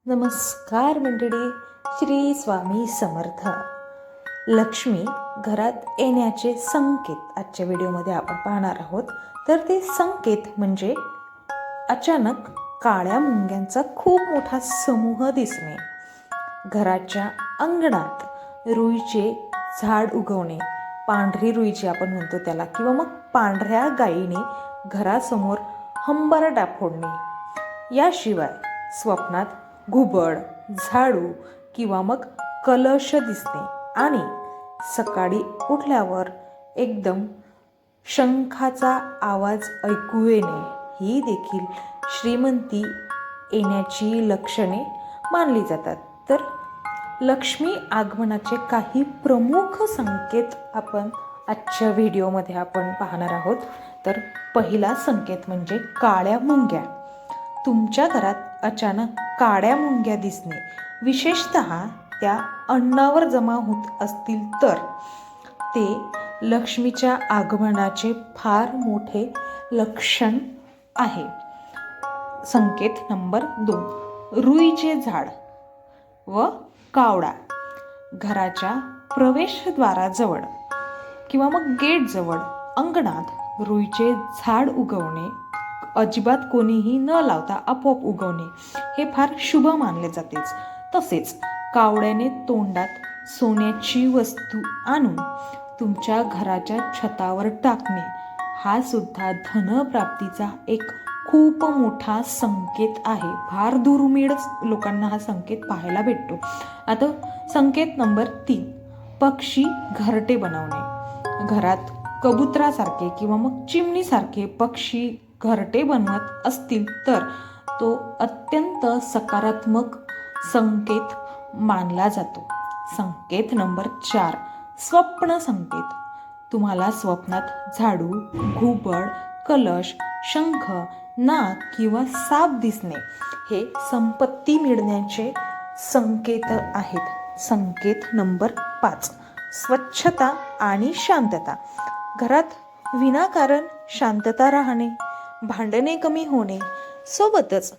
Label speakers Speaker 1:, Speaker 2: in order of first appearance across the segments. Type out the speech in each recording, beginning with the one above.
Speaker 1: नमस्कार मंडळी, श्री स्वामी समर्थ. लक्ष्मी घरात येण्याचे संकेत आजच्या व्हिडिओमध्ये आपण पाहणार आहोत. तर ते संकेत म्हणजे अचानक काळ्या मुंग्यांचा खूप मोठा समूह दिसणे, घराच्या अंगणात रुईचे झाड उगवणे, पांढरी रुईची आपण म्हणतो त्याला, किंवा मग पांढऱ्या गायीने घरासमोर हंबरडा फोडणे. याशिवाय स्वप्नात घुबड, झाडू किंवा मग कलश दिसणे आणि सकाळी उठल्यावर एकदम शंखाचा आवाज ऐकू येणे ही देखील श्रीमंती येण्याची लक्षणे मानली जातात. तर लक्ष्मी आगमनाचे काही प्रमुख संकेत आपण आजच्या व्हिडिओमध्ये आपण पाहणार आहोत. तर पहिला संकेत म्हणजे काळ्या मुंग्या. तुमच्या घरात अचानक काळ्या मुंग्या दिसणे, विशेषतः त्या अन्नावर जमा होत असतील तर ते लक्ष्मीच्या आगमनाचे फार मोठे लक्षण आहे. संकेत नंबर 2, रुईचे झाड व कावडा. घराच्या प्रवेशद्वाराजवळ किंवा मग गेटजवळ अंगणात रुईचे झाड उगवणे, अजिबात कोणीही न लावता आपोआप उगवणे हे फार शुभ मानले जातेच. तसेच कावड्याने तोंडात सोन्याची वस्तू आणून तुमच्या घराच्या छतावर टाकणे हा सुद्धा धनप्राप्तीचा एक खूप मोठा संकेत आहे. फार दुर्मिळ लोकांना हा संकेत पाहायला भेटतो. आता संकेत नंबर 3, पक्षी घरटे बनवणे. घरात कबुतरासारखे किंवा मग चिमणीसारखे पक्षी घरटे बनवत असतील तर तो अत्यंत सकारात्मक संकेत मानला जातो. संकेत नंबर 4, स्वप्न संकेत. तुम्हाला स्वप्नात झाडू, घुबड, कलश, शंख, नाग किंवा साप दिसणे हे संपत्ती मिळण्याचे संकेत आहेत. संकेत नंबर 5, स्वच्छता आणि शांतता. घरात विनाकारण शांतता राहणे, भांडणे कमी होणे, सोबतच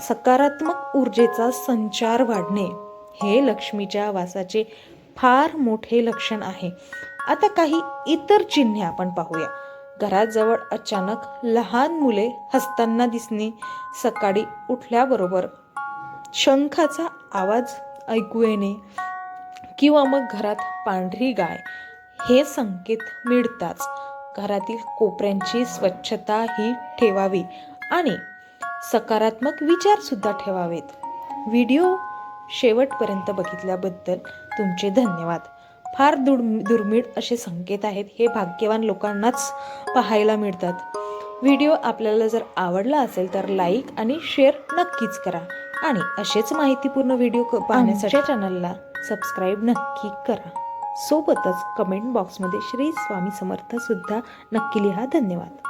Speaker 1: सकारात्मक ऊर्जेचा संचार वाढणे हे लक्ष्मीच्या वासाचे फार मोठे लक्षण आहे. आता काही इतर चिन्हे आपण पाहूया. घराजवळ अचानक लहान मुले हसताना दिसणे, सकाळी उठल्याबरोबर शंखाचा आवाज ऐकू येणे किंवा मग घरात पांढरी गाय हे संकेत मिळताच घरातील कोपऱ्यांची स्वच्छता ही ठेवावी आणि सकारात्मक विचार सुद्धा ठेवावेत. व्हिडिओ शेवटपर्यंत बघितल्याबद्दल तुमचे धन्यवाद. फार दुर्मिळ असे संकेत आहेत, हे भाग्यवान लोकांनाच पाहायला मिळतात. व्हिडिओ आपल्याला जर आवडला असेल तर लाईक आणि शेअर नक्कीच करा आणि असेच माहितीपूर्ण व्हिडिओ पाहण्यासाठी चॅनलला सबस्क्राईब नक्की करा. सोबतच कमेंट बॉक्समध्ये श्री स्वामी समर्थ सुद्धा नक्की लिहा. धन्यवाद.